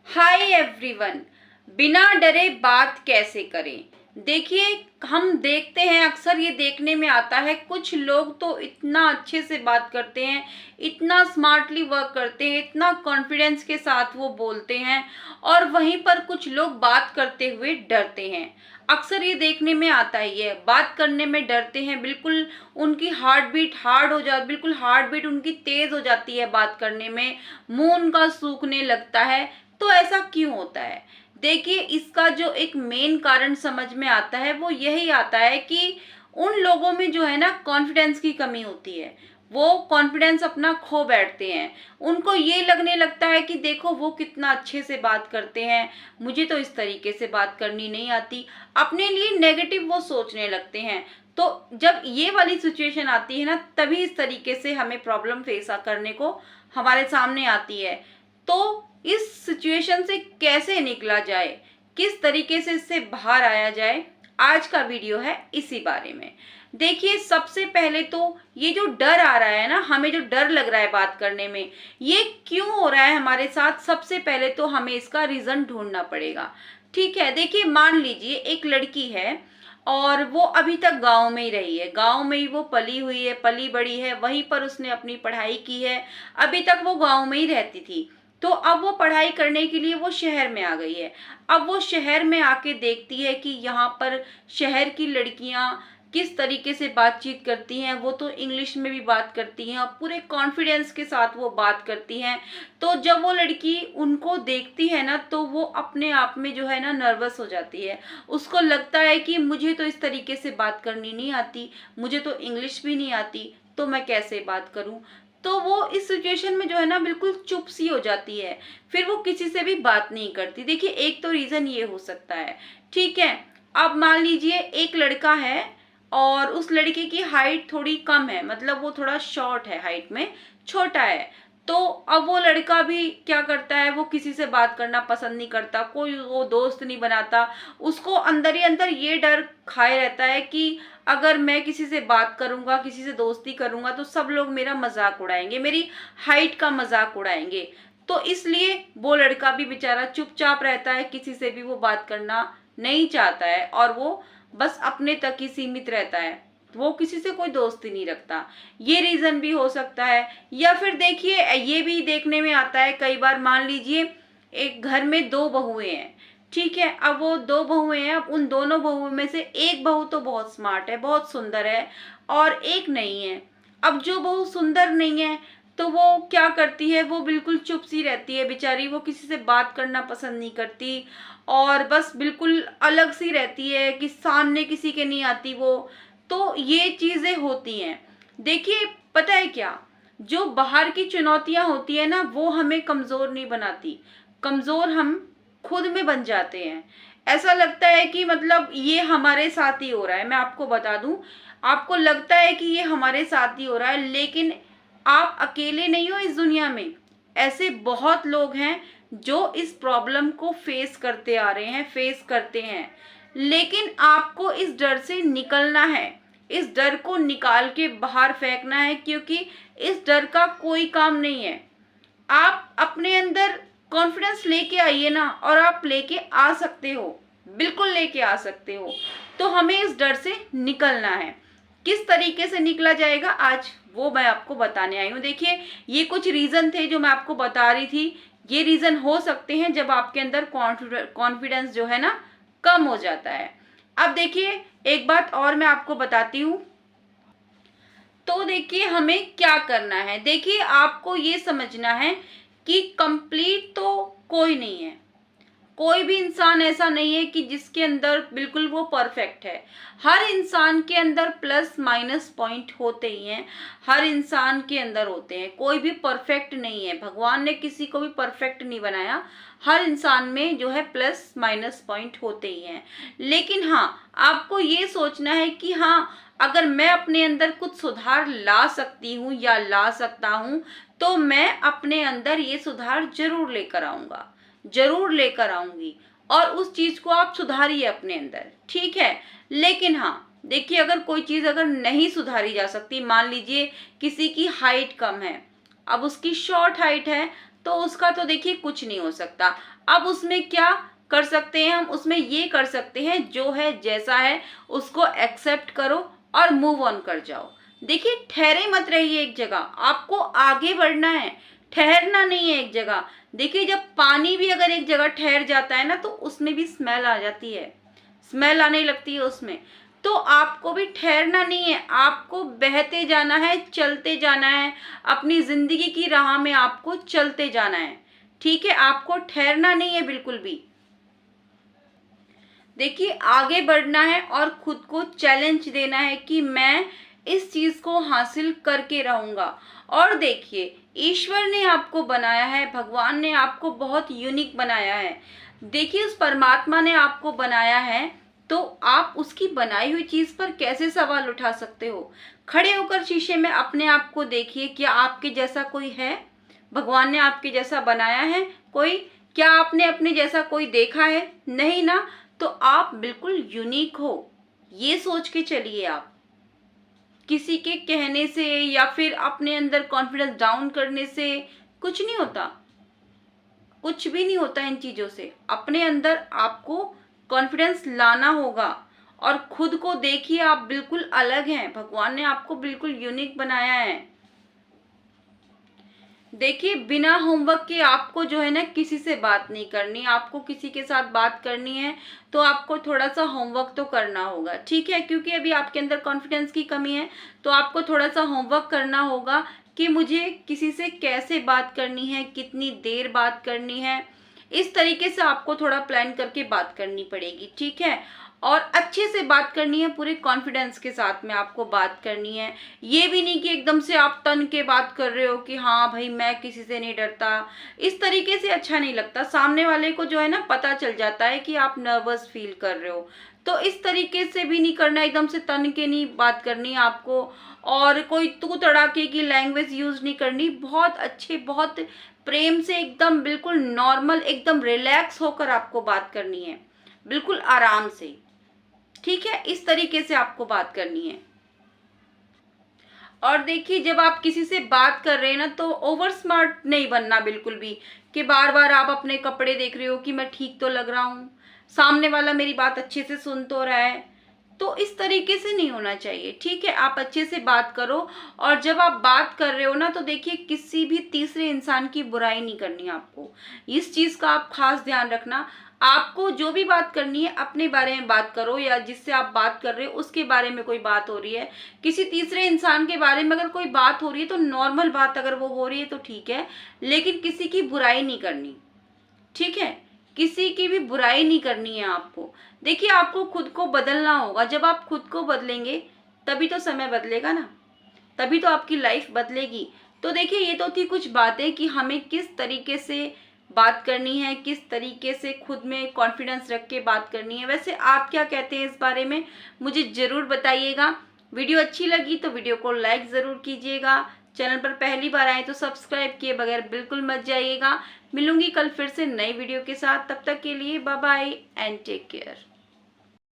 Hi everyone. बिना डरे बात कैसे करें। देखिए, हम देखते हैं, अक्सर ये देखने में आता है, कुछ लोग तो इतना अच्छे से बात करते हैं, इतना स्मार्टली वर्क करते हैं, इतना कॉन्फिडेंस के साथ वो बोलते हैं, और वहीं पर कुछ लोग बात करते हुए डरते हैं। अक्सर ये देखने में आता ही है, बात करने में डरते हैं, बिल्कुल उनकी हार्ट बीट हार्ड हो जाती, बिल्कुल हार्ट बीट उनकी तेज हो जाती है बात करने में, मुंह उनका सूखने लगता है। तो ऐसा क्यों होता है? देखिए, इसका जो एक मेन कारण समझ में आता है वो यही आता है कि उन लोगों में जो है ना, कॉन्फिडेंस की कमी होती है। वो कॉन्फिडेंस अपना खो बैठते हैं। उनको ये लगने लगता है कि देखो वो कितना अच्छे से बात करते हैं, मुझे तो इस तरीके से बात करनी नहीं आती। अपने लिए नेगेटिव वो सोचने लगते हैं। तो जब ये वाली सिचुएशन आती है ना, तभी इस तरीके से हमें प्रॉब्लम फेस करने को हमारे सामने आती है। तो इस सिचुएशन से कैसे निकला जाए, किस तरीके से इससे बाहर आया जाए, आज का वीडियो है इसी बारे में। देखिए, सबसे पहले तो ये जो डर आ रहा है ना, हमें जो डर लग रहा है बात करने में, ये क्यों हो रहा है हमारे साथ, सबसे पहले तो हमें इसका रीजन ढूंढना पड़ेगा। ठीक है, देखिए, मान लीजिए एक लड़की है और वो अभी तक गांव में ही रही है, गांव में ही वो पली हुई है, पली बड़ी है, वहीं पर उसने अपनी पढ़ाई की है। अभी तक वो गांव में ही रहती थी। तो अब वो पढ़ाई करने के लिए वो शहर में आ गई है। अब वो शहर में आके देखती है कि यहाँ पर शहर की लड़कियां किस तरीके से बातचीत करती हैं। वो तो इंग्लिश में भी बात करती हैं और पूरे कॉन्फिडेंस के साथ वो बात करती हैं। तो जब वो लड़की उनको देखती है ना, तो वो अपने आप में जो है ना, नर्वस हो जाती है। उसको लगता है कि मुझे तो इस तरीके से बात करनी नहीं आती, मुझे तो इंग्लिश भी नहीं आती, तो मैं कैसे बात करूं। तो वो इस सिचुएशन में जो है ना, बिल्कुल चुप सी हो जाती है। फिर वो किसी से भी बात नहीं करती। देखिए, एक तो रीजन ये हो सकता है। ठीक है, अब मान लीजिए एक लड़का है और उस लड़के की हाइट थोड़ी कम है, मतलब वो थोड़ा शॉर्ट है, हाइट में छोटा है। तो अब वो लड़का भी क्या करता है, वो किसी से बात करना पसंद नहीं करता, कोई वो दोस्त नहीं बनाता। उसको अंदर ही अंदर ये डर खाए रहता है कि अगर मैं किसी से बात करूंगा, किसी से दोस्ती करूंगा, तो सब लोग मेरा मजाक उड़ाएंगे, मेरी हाइट का मजाक उड़ाएंगे। तो इसलिए वो लड़का भी बेचारा चुपचाप रहता है, किसी से भी वो बात करना नहीं चाहता है, और वो बस अपने तक ही सीमित रहता है। वो किसी से कोई दोस्ती नहीं रखता। ये रीजन भी हो सकता है। या फिर देखिए, ये भी देखने में आता है कई बार, मान लीजिए एक घर में दो बहुएं हैं। ठीक है, अब वो दो बहुएं हैं, अब उन दोनों बहुओं में से एक बहू तो बहुत स्मार्ट है, बहुत सुंदर है, और एक नहीं है। अब जो बहू सुंदर नहीं है, तो वो क्या करती है, वो बिल्कुल चुप सी रहती है बेचारी, वो किसी से बात करना पसंद नहीं करती, और बस बिल्कुल अलग सी रहती है कि सामने किसी के नहीं आती वो। तो ये चीजें होती हैं। देखिए, पता है क्या, जो बाहर की चुनौतियां होती है ना, वो हमें कमजोर नहीं बनाती, कमजोर हम खुद में बन जाते हैं। ऐसा लगता है कि मतलब ये हमारे साथ ही हो रहा है। मैं आपको बता दूं, आपको लगता है कि ये हमारे साथ ही हो रहा है, लेकिन आप अकेले नहीं हो इस दुनिया में। ऐसे बहुत लोग हैं जो इस प्रॉब्लम को फेस करते आ रहे हैं, फेस करते हैं। लेकिन आपको इस डर से निकलना है, इस डर को निकाल के बाहर फेंकना है, क्योंकि इस डर का कोई काम नहीं है। आप अपने अंदर कॉन्फिडेंस लेके आइए ना, और आप लेके आ सकते हो, बिल्कुल लेके आ सकते हो। तो हमें इस डर से निकलना है। किस तरीके से निकला जाएगा, आज वो मैं आपको बताने आई हूँ। देखिए, ये कुछ रीजन थे जो मैं आपको बता रही थी। ये रीजन हो सकते हैं जब आपके अंदर कॉन्फिडेंस जो है ना, कम हो जाता है। अब देखिए, एक बात और मैं आपको बताती हूँ। तो देखिए, हमें क्या करना है। देखिए, आपको ये समझना है कि कंप्लीट तो कोई नहीं है, कोई भी इंसान ऐसा नहीं है कि जिसके अंदर बिल्कुल वो परफेक्ट है। हर इंसान के अंदर प्लस माइनस पॉइंट होते ही हैं, हर इंसान के अंदर होते हैं, कोई भी परफेक्ट नहीं है। भगवान ने किसी को भी परफेक्ट नहीं बनाया। हर इंसान में जो है प्लस माइनस पॉइंट होते ही हैं। लेकिन हाँ, आपको ये सोचना है कि हाँ, अगर मैं अपने अंदर कुछ सुधार ला सकती हूँ या ला सकता हूँ, तो मैं अपने अंदर ये सुधार जरूर लेकर आऊंगा, जरूर लेकर आऊंगी, और उस चीज को आप सुधारिए अपने अंदर। ठीक है, लेकिन हाँ, देखिए, अगर कोई चीज अगर नहीं सुधारी जा सकती, मान लीजिए किसी की हाइट कम है, अब उसकी शॉर्ट हाइट है, तो उसका तो देखिए कुछ नहीं हो सकता। अब उसमें क्या कर सकते हैं हम, उसमें ये कर सकते हैं जो है जैसा है उसको एक्सेप्ट करो और मूव ऑन कर जाओ। देखिए ठहरे मत रहिए एक जगह, आपको आगे बढ़ना है, ठहरना नहीं है एक जगह। देखिए जब पानी भी अगर एक जगह ठहर जाता है ना तो उसमें भी स्मेल आ जाती है, स्मेल आने लगती है उसमें। तो आपको भी ठहरना नहीं है, आपको बहते जाना है, चलते जाना है, अपनी जिंदगी की राह में आपको चलते जाना है। ठीक है, आपको ठहरना नहीं है बिल्कुल भी। देखिए आगे बढ़ना है और खुद को चैलेंज देना है कि मैं इस चीज को हासिल करके रहूंगा। और देखिए ईश्वर ने आपको बनाया है, भगवान ने आपको बहुत यूनिक बनाया है। देखिए उस परमात्मा ने आपको बनाया है तो आप उसकी बनाई हुई चीज पर कैसे सवाल उठा सकते हो। खड़े होकर शीशे में अपने आप को देखिए, क्या आपके जैसा कोई है? भगवान ने आपके जैसा बनाया है कोई? क्या आपने अपने जैसा कोई देखा है? नहीं ना। तो आप बिल्कुल यूनिक हो, ये सोच के चलिए आप। किसी के कहने से या फिर अपने अंदर कॉन्फिडेंस डाउन करने से कुछ नहीं होता, कुछ भी नहीं होता इन चीजों से। अपने अंदर आपको कॉन्फिडेंस लाना होगा और खुद को देखिए आप बिल्कुल अलग हैं, भगवान ने आपको बिल्कुल यूनिक बनाया है। देखिए बिना होमवर्क के आपको जो है ना किसी से बात नहीं करनी। आपको किसी के साथ बात करनी है तो आपको थोड़ा सा होमवर्क तो करना होगा, ठीक है, क्योंकि अभी आपके अंदर कॉन्फिडेंस की कमी है। तो आपको थोड़ा सा होमवर्क करना होगा कि मुझे किसी से कैसे बात करनी है, कितनी देर बात करनी है। इस तरीके से आपको थोड़ा प्लान करके बात करनी पड़ेगी, ठीक है। और अच्छे से बात करनी है, पूरे कॉन्फिडेंस के साथ में आपको बात करनी है। ये भी नहीं कि एकदम से आप तन के बात कर रहे हो कि हाँ भाई मैं किसी से नहीं डरता। इस तरीके से अच्छा नहीं लगता, सामने वाले को जो है ना पता चल जाता है कि आप नर्वस फील कर रहे हो। तो इस तरीके से भी नहीं करना, एकदम से तन के नहीं बात करनी आपको। और कोई तू तड़ाके की लैंग्वेज यूज नहीं करनी, बहुत अच्छे, बहुत प्रेम से, एकदम बिल्कुल नॉर्मल, एकदम रिलैक्स होकर आपको बात करनी है, बिल्कुल आराम से, ठीक है। इस तरीके से आपको बात करनी है। और देखिए जब आप किसी से बात कर रहे हैं ना तो ओवर स्मार्ट नहीं बनना बिल्कुल भी, कि बार बार आप अपने कपड़े देख रहे हो कि मैं ठीक तो लग रहा हूँ, सामने वाला मेरी बात अच्छे से सुन तो रहा है। तो इस तरीके से नहीं होना चाहिए, ठीक है। आप अच्छे से बात करो। और जब आप बात कर रहे हो ना तो देखिए किसी भी तीसरे इंसान की बुराई नहीं करनी आपको, इस चीज का आप खास ध्यान रखना। आपको जो भी बात करनी है अपने बारे में बात करो, या जिससे आप बात कर रहे हो उसके बारे में कोई बात हो रही है, किसी तीसरे इंसान के बारे में अगर कोई बात हो रही है तो नॉर्मल बात अगर वो हो रही है तो ठीक है, लेकिन किसी की बुराई नहीं करनी, ठीक है। किसी की भी बुराई नहीं करनी है आपको। देखिए आपको खुद को बदलना होगा, जब आप खुद को बदलेंगे तभी तो समय बदलेगा ना, तभी तो आपकी लाइफ बदलेगी। तो देखिए ये तो थी कुछ बातें कि हमें किस तरीके से बात करनी है, किस तरीके से खुद में कॉन्फिडेंस रख के बात करनी है। वैसे आप क्या कहते हैं इस बारे में, मुझे जरूर बताइएगा। वीडियो अच्छी लगी तो वीडियो को लाइक जरूर कीजिएगा। चैनल पर पहली बार आए तो सब्सक्राइब किए बगैर बिल्कुल मत जाइएगा। मिलूंगी कल फिर से नई वीडियो के साथ, तब तक के लिए bye bye and take care.